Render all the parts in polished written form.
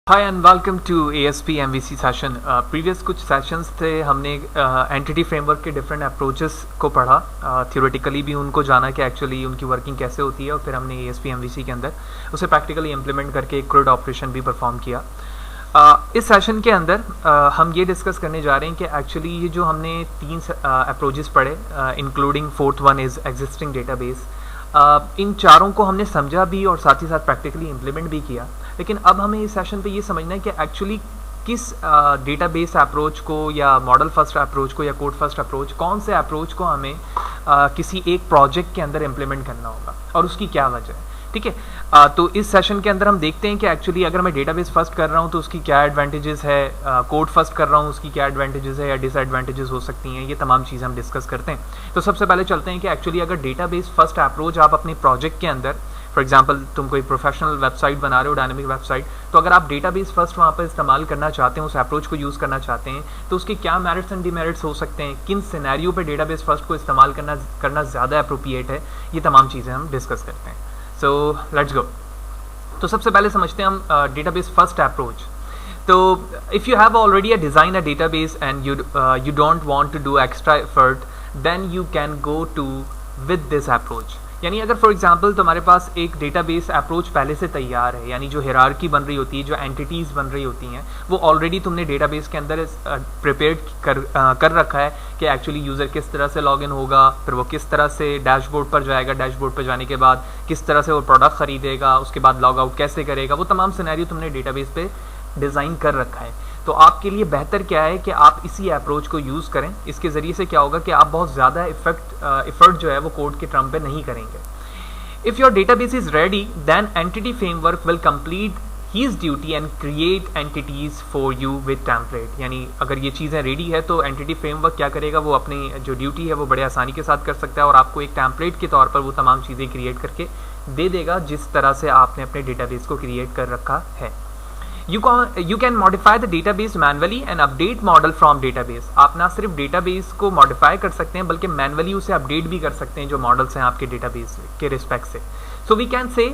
Hi and welcome to ASP MVC session. Previous कुछ sessions थे, हमने एंटिटी फ्रेमवर्क के डिफरेंट अप्रोचेस को पढ़ा, थियोरेटिकली भी उनको जाना कि एक्चुअली उनकी वर्किंग कैसे होती है, और फिर हमने ASP MVC के अंदर उसे प्रैक्टिकली इम्प्लीमेंट करके एक क्रूड ऑपरेशन भी परफॉर्म किया। इस सेशन के अंदर हम ये डिस्कस करने जा रहे हैं कि एक्चुअली ये जो हमने तीन अप्रोचेस पढ़े, including fourth one is existing database, इन चारों को हमने समझा भी और साथ ही साथ प्रैक्टिकली इम्प्लीमेंट भी किया। लेकिन अब हमें इस सेशन पे ये समझना है कि एक्चुअली किस डेटाबेस अप्रोच को या मॉडल फर्स्ट अप्रोच को या कोड फर्स्ट अप्रोच, कौन से अप्रोच को हमें किसी एक प्रोजेक्ट के अंदर इम्प्लीमेंट करना होगा और उसकी क्या वजह है। ठीक है, तो इस सेशन के अंदर हम देखते हैं कि एक्चुअली अगर मैं डेटाबेस फर्स्ट कर रहा हूँ तो उसकी क्या एडवांटेजेस है, कोड फर्स्ट कर रहा हूँ उसकी क्या एडवांटेजेस है या डिसएडवांटेजेस हो सकती हैं, ये तमाम चीज़ें हम डिस्कस करते हैं। तो सबसे पहले चलते हैं कि एक्चुअली अगर डेटाबेस फर्स्ट अप्रोच आप अपने प्रोजेक्ट के अंदर, फॉर एग्जाम्पल तुम कोई प्रोफेशनल वेबसाइट बना रहे हो, डायनामिक वेबसाइट, तो अगर आप डेटाबेस फर्स्ट वहाँ पर इस्तेमाल करना चाहते हैं, उस अप्रोच को यूज़ करना चाहते हैं, तो उसके क्या मेरिट्स एंड डिमेरिट्स हो सकते हैं, किन सिनेरियो पे डेटाबेस फर्स्ट को इस्तेमाल करना ज़्यादा अप्रोप्रिएट है, ये तमाम चीज़ें हम डिस्कस करते हैं। So let's go. तो सबसे पहले समझते हैं हम डेटाबेस फर्स्ट अप्रोच। तो if you have already design a database and you don't want to do extra effort, then you can go to with this approach। यानी अगर फॉर एग्जांपल तुम्हारे पास एक डेटाबेस अप्रोच पहले से तैयार है, यानी जो हिरार्की बन रही होती है, जो एंटिटीज़ बन रही होती हैं, वो ऑलरेडी तुमने डेटाबेस के अंदर प्रिपेयर कर रखा है कि एक्चुअली यूज़र किस तरह से लॉगिन होगा, फिर वो किस तरह से डैशबोर्ड पर जाएगा, डैशबोर्ड पर जाने के बाद किस तरह से वो प्रोडक्ट ख़रीदेगा, उसके बाद लॉग आउट कैसे करेगा, वो तमाम सिनेरियो तुमने डेटाबेस पे डिज़ाइन कर रखा है। तो आपके लिए बेहतर क्या है कि आप इसी अप्रोच को यूज़ करें। इसके ज़रिए से क्या होगा कि आप बहुत ज़्यादा इफर्ट जो है वो कोड के टर्म पे नहीं करेंगे। If your database is ready, then entity framework will complete his duty and create entities for you with template. यानी अगर ये चीज़ें रेडी है तो एंटिटी फ्रेमवर्क क्या करेगा, वो अपनी जो ड्यूटी है वो बड़े आसानी के साथ कर सकता है और आपको एक टेम्पलेट के तौर पर वो तमाम चीज़ें क्रिएट करके दे देगा जिस तरह से आपने अपने डेटाबेस को क्रिएट कर रखा है। You can modify the database manually and update model from database। आप ना सिर्फ डेटाबेस को मॉडिफाई कर सकते हैं बल्कि मैनुअली उसे अपडेट भी कर सकते हैं जो मॉडल्स हैं आपके डेटाबेस के रिस्पेक्ट से। So we can say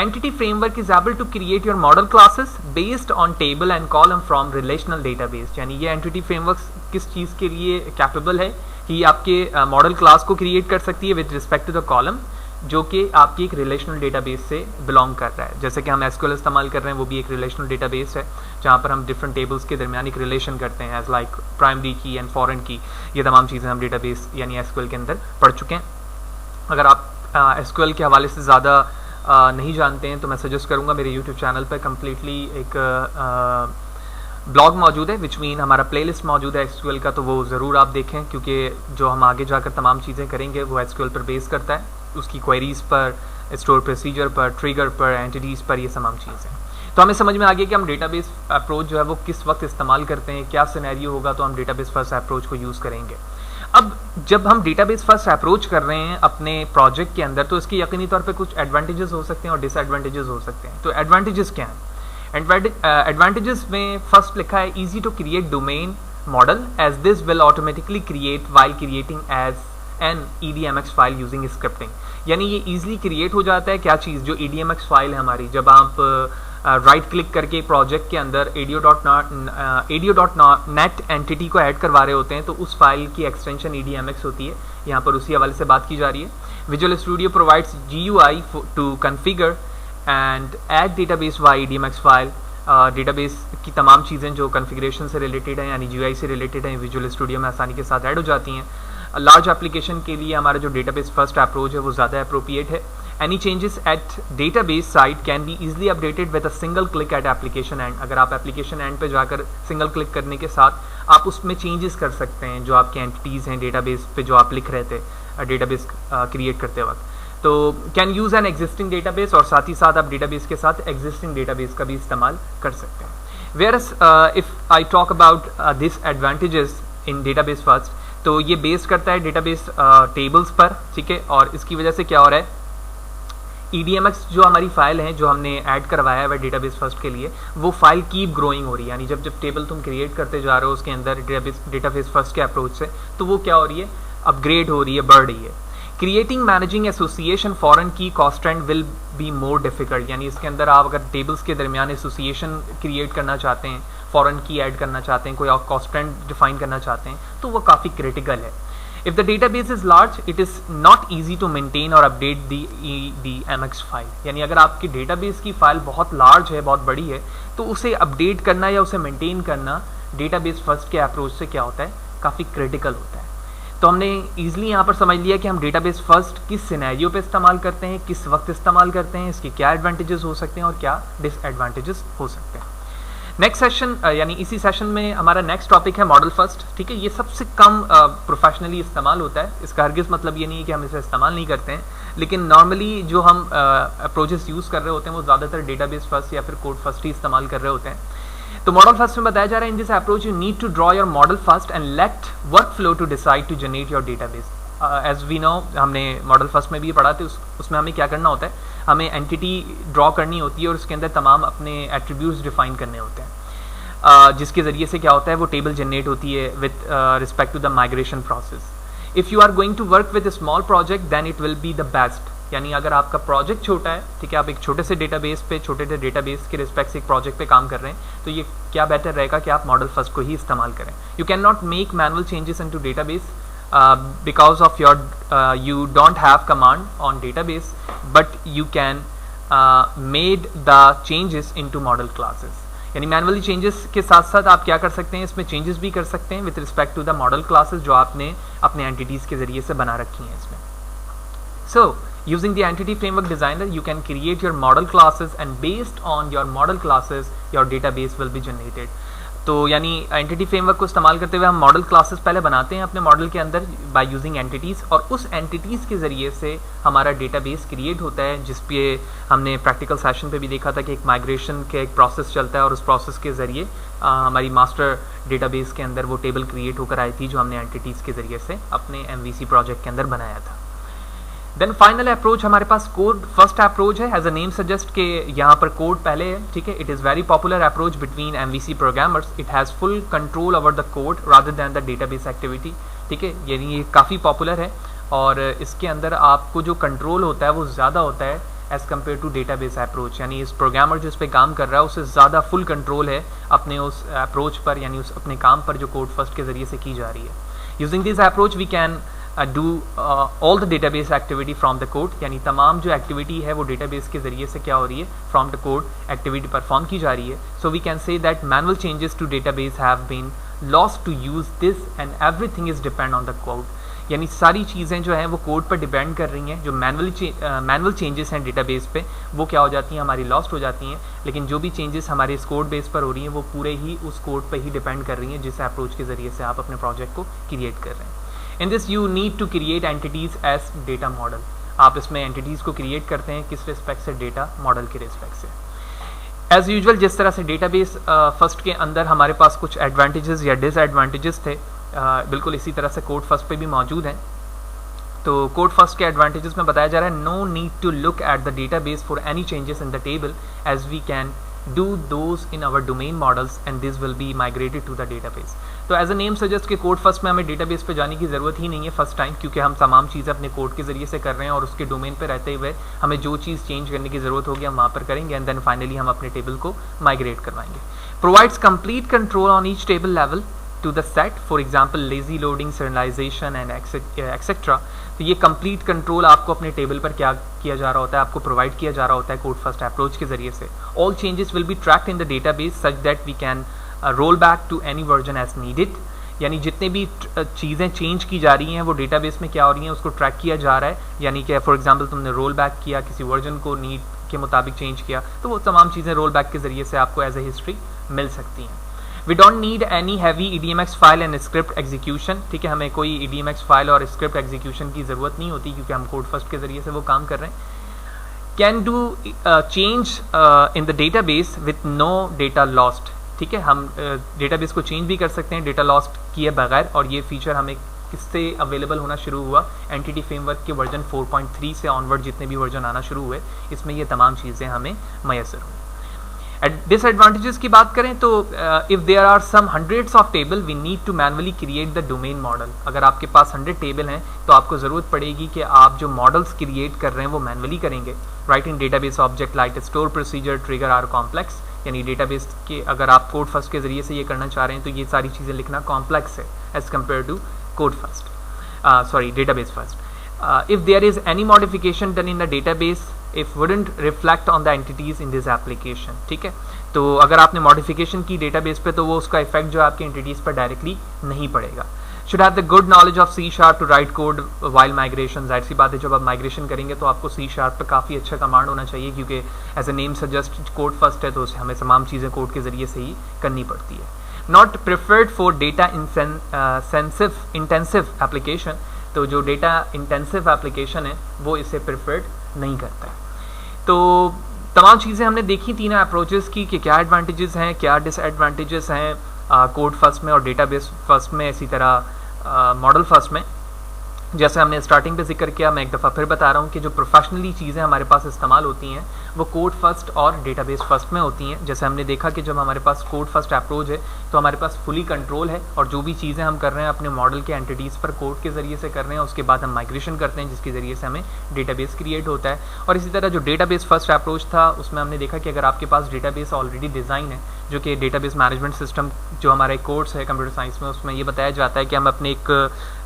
entity framework is able to create your model classes based on table and column from relational database। यानी ये entity framework किस चीज़ के लिए कैपेबल है कि आपके मॉडल क्लास को क्रिएट कर सकती है with respect to the column जो कि आपकी एक रिलेशनल डेटाबेस से बिलोंग कर रहा है। जैसे कि हम SQL इस्तेमाल कर रहे हैं, वो भी एक रिलेशनल डेटाबेस है जहाँ पर हम डिफरेंट टेबल्स के दरमियान एक रिलेशन करते हैं, एज लाइक प्राइमरी की एंड फॉरेन की। ये तमाम चीज़ें हम डेटाबेस यानी SQL के अंदर पढ़ चुके हैं। अगर आप SQL के हवाले से ज़्यादा नहीं जानते हैं तो मैं सजेस्ट करूँगा मेरे यूट्यूब चैनल पर कम्प्लीटली एक ब्लॉग मौजूद है, विच मीन हमारा प्लेलिस्ट मौजूद है SQL का, तो वो ज़रूर आप देखें क्योंकि जो हम आगे जाकर तमाम चीज़ें करेंगे वो SQL पर बेस करता है, उसकी क्वेरीज पर, स्टोर प्रोसीजर पर, ट्रिगर पर, एंटिटीज़ पर, ये तमाम चीज़ें। तो हमें समझ में आ गया कि हम डेटाबेस अप्रोच जो है वो किस वक्त इस्तेमाल करते हैं, क्या सिनेरियो होगा तो हम डेटाबेस फर्स्ट अप्रोच को यूज़ करेंगे। अब जब हम डेटाबेस फर्स्ट अप्रोच कर रहे हैं अपने प्रोजेक्ट के अंदर तो इसके यकीनी तौर पर कुछ एडवांटेजेस हो सकते हैं और डिसएडवांटेजेस हो सकते हैं। तो एडवांटेजेस क्या हैं? एडवांटेजेस में फर्स्ट लिखा है easy to create domain model as this will automatically create while creating as an EDMX file using scripting. यानी ये ईजिली क्रिएट हो जाता है क्या चीज़, जो EDMX फाइल है हमारी, जब आप राइट क्लिक करके प्रोजेक्ट के अंदर ADO.NET एंटिटी को ऐड करवा रहे होते हैं तो उस फाइल की एक्सटेंशन EDMX होती है। यहाँ पर उसी हवाले से बात की जा रही है। Visual Studio provides GUI to configure and add database by EDMX file. Database की तमाम चीज़ें जो कन्फिगरेशन से रिलेटेड हैं यानी GUI से रिलेटेड हैं विजुअल स्टूडियो में आसानी के साथ ऐड हो जाती हैं। लार्ज एप्लीकेशन के लिए हमारा जो डेटाबेस फर्स्ट अप्रोच है वो ज़्यादा अप्रोप्रिएट है। Any changes at database site can be easily updated with a single click at application and. अगर आप एप्लीकेशन एंड पे जाकर सिंगल क्लिक करने के साथ आप उसमें चेंजेस कर सकते हैं जो आपके एंटिटीज़ हैं डेटाबेस पे जो आप लिख रहे थे डेटाबेस क्रिएट करते वक्त। तो can use an existing database, और साथ ही साथ आप डेटाबेस के साथ एग्जिस्टिंग डेटाबेस का भी इस्तेमाल कर सकते हैं। Whereas if I talk about this advantages in database first, तो ये बेस करता है डेटाबेस टेबल्स पर, ठीक है। और इसकी वजह से क्या हो रहा है, EDMX जो हमारी फाइल है जो हमने ऐड करवाया है वह डेटाबेस फर्स्ट के लिए, वो फाइल कीप ग्रोइंग हो रही है। यानी जब जब टेबल तुम क्रिएट करते जा रहे हो उसके अंदर डेटाबेस फर्स्ट के अप्रोच से, तो वो क्या हो रही है, अपग्रेड हो रही है, बढ़ रही है। क्रिएटिंग मैनेजिंग एसोसिएशन फॉरेन की constant will be more difficult, यानी इसके अंदर आप अगर टेबल्स के दरमियान एसोसिएशन क्रिएट करना चाहते हैं, फॉरेन की ऐड करना चाहते हैं, कोई और कॉन्स्टेंट डिफाइन करना चाहते हैं, तो वो काफ़ी क्रिटिकल है। If the database is large it is not easy to maintain और अपडेट दी MX फाइल, यानी अगर आपकी डेटाबेस की फाइल बहुत लार्ज है, बहुत बड़ी है, तो उसे अपडेट करना या उसे मेंटेन करना डेटाबेस फर्स्ट के अप्रोच से क्या होता है, काफ़ी क्रिटिकल होता है। तो हमने ईजिली यहाँ पर समझ लिया कि हम डेटाबेस फर्स्ट किस सिनेरियो पे इस्तेमाल करते हैं, किस वक्त इस्तेमाल करते हैं, इसके क्या एडवांटेजेस हो सकते हैं और क्या डिसएडवांटेजेस हो सकते हैं। नेक्स्ट सेशन यानी इसी सेशन में हमारा नेक्स्ट टॉपिक है मॉडल फर्स्ट। ठीक है, ये सबसे कम प्रोफेशनली इस्तेमाल होता है। इसका हरगिज़ मतलब ये नहीं है कि हम इसे इस्तेमाल नहीं करते हैं, लेकिन नॉर्मली जो हम अप्रोचेस यूज़ कर रहे होते हैं वो ज़्यादातर डेटाबेस फर्स्ट या फिर कोड फर्स्ट ही इस्तेमाल कर रहे होते हैं। तो मॉडल फर्स्ट में बताया जा रहा है, in this approach you need to draw your model first and let workflow to decide to generate your database. As we know, हमने मॉडल फर्स्ट में भी पढ़ा था, उसमें हमें क्या करना होता है, हमें एंटिटी ड्रॉ करनी होती है और उसके अंदर तमाम अपने एट्रीब्यूट्स डिफाइन करने होते हैं, जिसके ज़रिए से क्या होता है वो टेबल जनरेट होती है with respect to the migration process. If you are going to work with small project then it will be the best, यानी अगर आपका प्रोजेक्ट छोटा है, ठीक है, आप एक छोटे से डेटाबेस के रिस्पेक्ट से एक प्रोजेक्ट पे काम कर रहे हैं, तो ये क्या बेहतर रहेगा कि आप मॉडल फर्स्ट को ही इस्तेमाल करें। You can not make manual changes into database because of your you don't have command on database, but you can made the changes into model classes, यानी मैनुअली चेंजेस के साथ साथ आप क्या कर सकते हैं, इसमें चेंजेस भी कर सकते हैं with respect to the model classes जो आपने अपने एंटिटीज़ के ज़रिए से बना रखी हैं इसमें। So, using the entity framework designer, you can create your model classes and based on your model classes, your database will be generated. तो यानी एंटिटी फ्रेमवर्क को इस्तेमाल करते हुए हम मॉडल क्लासेस पहले बनाते हैं अपने मॉडल के अंदर बाय यूजिंग एंटिटीज़, और उस एंटिटीज़ के ज़रिए से हमारा डेटाबेस क्रिएट होता है, जिस पे हमने प्रैक्टिकल सेशन पे भी देखा था कि एक माइग्रेशन का एक प्रोसेस चलता है और उस प्रोसेस के ज़रिए हमारी मास्टर डेटाबेस के अंदर वो टेबल क्रिएट होकर आई थी जो हमने एंटिटीज़ के ज़रिए से अपने MVC प्रोजेक्ट के अंदर बनाया था। देन फाइनल अप्रोच हमारे पास कोड फर्स्ट अप्रोच है। एज अ नेम सजेस्ट के यहाँ पर कोड पहले है, ठीक है। It is very popular approach between MVC programmers. It has full control over the code rather than the database activity, ठीक है। यानी ये काफ़ी पॉपुलर है और इसके अंदर आपको जो कंट्रोल होता है वो ज़्यादा होता है as compare to database approach. यानी इस प्रोग्रामर जो इस पर काम कर रहा है उसे ज़्यादा फुल कंट्रोल है अपने उस अप्रोच पर, यानी उस अपने काम पर जो कोड फर्स्ट के ज़रिए से की जा रही है। Using this approach we can do all the database activity from the code, यानी तमाम जो एक्टिविटी है वो डेटाबेस के ज़रिए से क्या हो रही है, from the code activity perform की जा रही है। So we can say that manual changes to database have been lost to use this and everything is depend on the code, यानी सारी चीज़ें जो हैं वो कोड पर डिपेंड कर रही हैं। जो मैनुअल चेंजेस हैं डेटाबेस पे वो क्या हो जाती हैं, हमारी लॉस्ट हो जाती हैं, लेकिन जो भी चेंजेस हमारे इस कोड बेस पर हो रही हैं वो पूरे ही उस कोड पर ही डिपेंड कर रही हैं जिस अप्रोच के ज़रिए से आप अपने प्रोजेक्ट को क्रिएट कर रहे हैं। In this you need to create entities as data model। आप इसमें एंटिटीज़ को क्रिएट करते हैं किस रिस्पेक्ट से, डेटा मॉडल के रिस्पेक्ट से। एज यूजुअल जिस तरह से डेटाबेस फर्स्ट के अंदर हमारे पास कुछ एडवांटेजेस या डिसएडवांटेजेस थे, बिल्कुल इसी तरह से कोड फर्स्ट पे भी मौजूद हैं। तो कोड फर्स्ट के एडवांटेजेस में बताया जा रहा है, no need to look at the database for any changes in the table as we can do those in our domain models and this will be migrated to the database। तो as a name suggest कि code first में हमें database पे जाने की ज़रूरत ही नहीं है फर्स्ट टाइम, क्योंकि हम तमाम चीज़ें अपने कोड के ज़रिए से कर रहे हैं और उसके डोमेन पे रहते हुए हमें जो चीज़ चेंज करने की ज़रूरत होगी हम वहाँ पर करेंगे एंड देन फाइनली हम अपने टेबल को माइग्रेट करवाएंगे। Provides complete control on each table level to the set, for example lazy loading, serialization and etcetera. तो ये कंप्लीट कंट्रोल आपको अपने टेबल पर क्या किया जा रहा होता है, आपको प्रोवाइड किया जा रहा होता है कोड फर्स्ट अप्रोच के जरिए से। All changes will be tracked in the database such that we can roll back to any version as needed, यानी जितने भी चीज़ें चेंज की जा रही हैं वो डेटाबेस में क्या हो रही हैं उसको ट्रैक किया जा रहा है। यानी कि फॉर एग्जांपल तुमने रोल बैक किया, किसी वर्जन को नीड के मुताबिक चेंज किया, तो वो तमाम चीज़ें रोल बैक के ज़रिए से आपको एज ए हिस्ट्री मिल सकती हैं। We don't need any heavy EDMX file and script execution, ठीक है। हमें कोई EDMX फाइल और स्क्रिप्ट एग्जीक्यूशन की ज़रूरत नहीं होती क्योंकि हम कोड फर्स्ट के ज़रिए से वो काम कर रहे हैं। Can do change in the database with no data lost, ठीक है। हम डेटाबेस को चेंज भी कर सकते हैं डेटा लॉस्ट किए बगैर, और ये फीचर हमें किससे अवेलेबल होना शुरू हुआ, एंटिटी फ्रेमवर्क के वर्जन 4.3 से ऑनवर्ड जितने भी वर्जन आना शुरू हुए इसमें ये तमाम चीज़ें हमें मैसर हुई। डिसएडवांटेजेस की बात करें तो if there are some hundreds of table we need to manually create the domain model. अगर आपके पास 100 टेबल हैं तो आपको ज़रूरत पड़ेगी कि आप जो मॉडल्स क्रिएट कर रहे हैं वो मैनुअली करेंगे। Write in database object like store procedure trigger are complex, यानी डेटाबेस के अगर आप कोड फर्स्ट के ज़रिए से ये करना चाह रहे हैं तो ये सारी चीज़ें लिखना कॉम्प्लेक्स है as compare to code first, sorry database first. If there is any modification done in the database, it wouldn't reflect on the entities in this application। ठीक है, तो अगर आपने मॉडिफिकेशन की डेटाबेस पे तो वो उसका इफेक्ट जो आपके एंटिटीज पर डायरेक्टली नहीं पड़ेगा। Should have the good knowledge of C# to write code while migration. जाहिर सी बात है जब आप माइग्रेशन करेंगे तो आपको C# पे काफ़ी अच्छा कमांड होना चाहिए, क्योंकि as a name suggest code first है तो हमें तमाम चीज़ें कोड के ज़रिए से ही करनी पड़ती है। Not preferred for data intensive application, तो जो डेटा इंटेंसिव एप्लीकेशन है वो इसे प्रिफर्ड नहीं करता है। तो तमाम चीज़ें हमने देखी तीनों अप्रोचेस की कि क्या एडवांटेजेस हैं, क्या डिसएडवांटेजेस हैं कोड फर्स्ट में और डेटाबेस फर्स्ट में, इसी तरह मॉडल फर्स्ट में। जैसे हमने स्टार्टिंग पे जिक्र किया, मैं एक दफ़ा फिर बता रहा हूँ कि जो प्रोफेशनली चीज़ें हमारे पास इस्तेमाल होती हैं वो कोड फर्स्ट और डेटाबेस फर्स्ट में होती हैं। जैसे हमने देखा कि जब हमारे पास कोड फर्स्ट अप्रोच है तो हमारे पास फुली कंट्रोल है और जो भी चीज़ें हम कर रहे हैं अपने मॉडल के एंटिटीज़ पर कोड के ज़रिए से कर रहे हैं, उसके बाद हम माइग्रेशन करते हैं जिसके ज़रिए से हमें डेटाबेस क्रिएट होता है। और इसी तरह जो डेटाबेस फर्स्ट अप्रोच था उसमें हमने देखा कि अगर आपके पास डेटाबेस ऑलरेडी डिज़ाइन है, जो कि डेटाबेस मैनेजमेंट सिस्टम जो हमारा कोर्स है कंप्यूटर साइंस में, उसमें ये बताया जाता है कि हम अपने एक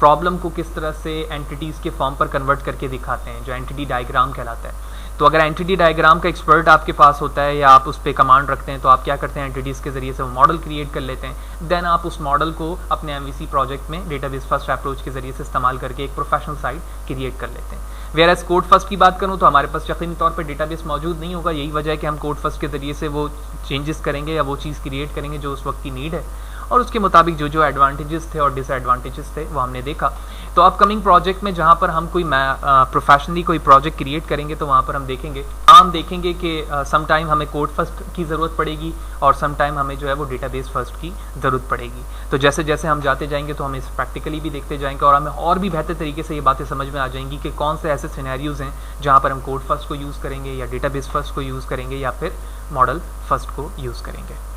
प्रॉब्लम को किस तरह से एंटिटीज़ के फॉर्म पर कन्वर्ट करके दिखाते हैं, जो एंटिटी डायग्राम कहलाता है। तो अगर एंटिटी डायग्राम का एक्सपर्ट आपके पास होता है या आप उस पर कमांड रखते हैं तो आप क्या करते हैं, एंटिटीज़ के ज़रिए से वो मॉडल क्रिएट कर लेते हैं। देन आप उस मॉडल को अपने MVC प्रोजेक्ट में डेटाबेस फर्स्ट अप्रोच के ज़रिए से इस्तेमाल करके एक प्रोफेशनल साइट क्रिएट कर लेते हैं। वेयर एज कोड फर्स्ट की बात करूँ तो हमारे पास यकीनी तौर पर डेटाबेस मौजूद नहीं होगा। यही वजह है कि हम कोड फर्स्ट के ज़रिए से वो चेंजेस करेंगे या वो चीज़ क्रिएट करेंगे जो उस वक्त की नीड है, और उसके मुताबिक जो जो एडवांटेजेस थे और डिसएडवांटेजेस थे वो हमने देखा। तो अपकमिंग प्रोजेक्ट में जहाँ पर हम कोई प्रोफेशनली कोई प्रोजेक्ट क्रिएट करेंगे तो वहाँ पर हम देखेंगे कि सम टाइम हमें कोड फर्स्ट की ज़रूरत पड़ेगी और सम टाइम हमें जो है वो डेटाबेस फर्स्ट की ज़रूरत पड़ेगी। तो जैसे जैसे हम जाते जाएंगे तो हम इस प्रैक्टिकली भी देखते जाएंगे और हमें और भी बेहतर तरीके से ये बातें समझ में आ जाएंगी कि कौन से ऐसे सिनेरियोज़ हैं जहाँ पर हम कोड फर्स्ट को यूज़ करेंगे या डेटाबेस फर्स्ट को यूज़ करेंगे या फिर मॉडल फर्स्ट को यूज़ करेंगे।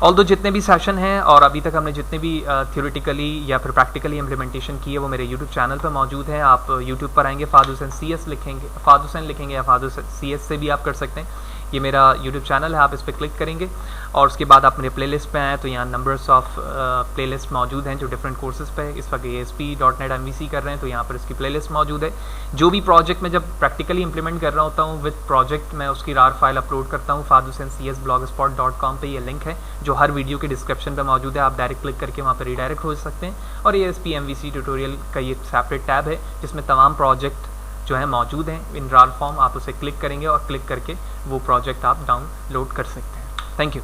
ऑल्दो जितने भी सेशन हैं और अभी तक हमने जितने भी थ्योरेटिकली या फिर प्रैक्टिकली इम्प्लीमेंटेशन की है वो मेरे यूट्यूब चैनल पर मौजूद हैं। आप यूट्यूब पर आएंगे फ़ाद हुसैन CS लिखेंगे, फ़ाद हुसैन लिखेंगे या फ़ाद हुसैन CS से भी आप कर सकते हैं। ये मेरा यूट्यूब चैनल है, आप इस पर क्लिक करेंगे और उसके बाद आप मेरे प्लेलिस्ट पे आएँ तो यहाँ नंबर्स ऑफ प्लेलिस्ट मौजूद हैं जो डिफरेंट कोर्सेज पे इस वक्त ASP.NET MVC कर रहे हैं तो यहाँ पर इसकी प्लेलिस्ट मौजूद है। जो भी प्रोजेक्ट में जब प्रैक्टिकली इंप्लीमेंट कर रहा होता हूँ विद प्रोजेक्ट मैं उसकी RAR फाइल अपलोड करता हूँ fadhusaincs.blogspot.com पे। ये लिंक है जो हर वीडियो के डिस्क्रिप्शन पे मौजूद है, आप डायरेक्ट क्लिक करके वहाँ पर रीडायरेक्ट हो सकते हैं। और ASP MVC ट्यूटोरियल का ये सेपरेट टैब है जिसमें तमाम प्रोजेक्ट जो है मौजूद हैं इन RAR फॉर्म। आप उसे क्लिक करेंगे और क्लिक करके वो प्रोजेक्ट आप डाउनलोड कर सकते हैं। Thank you.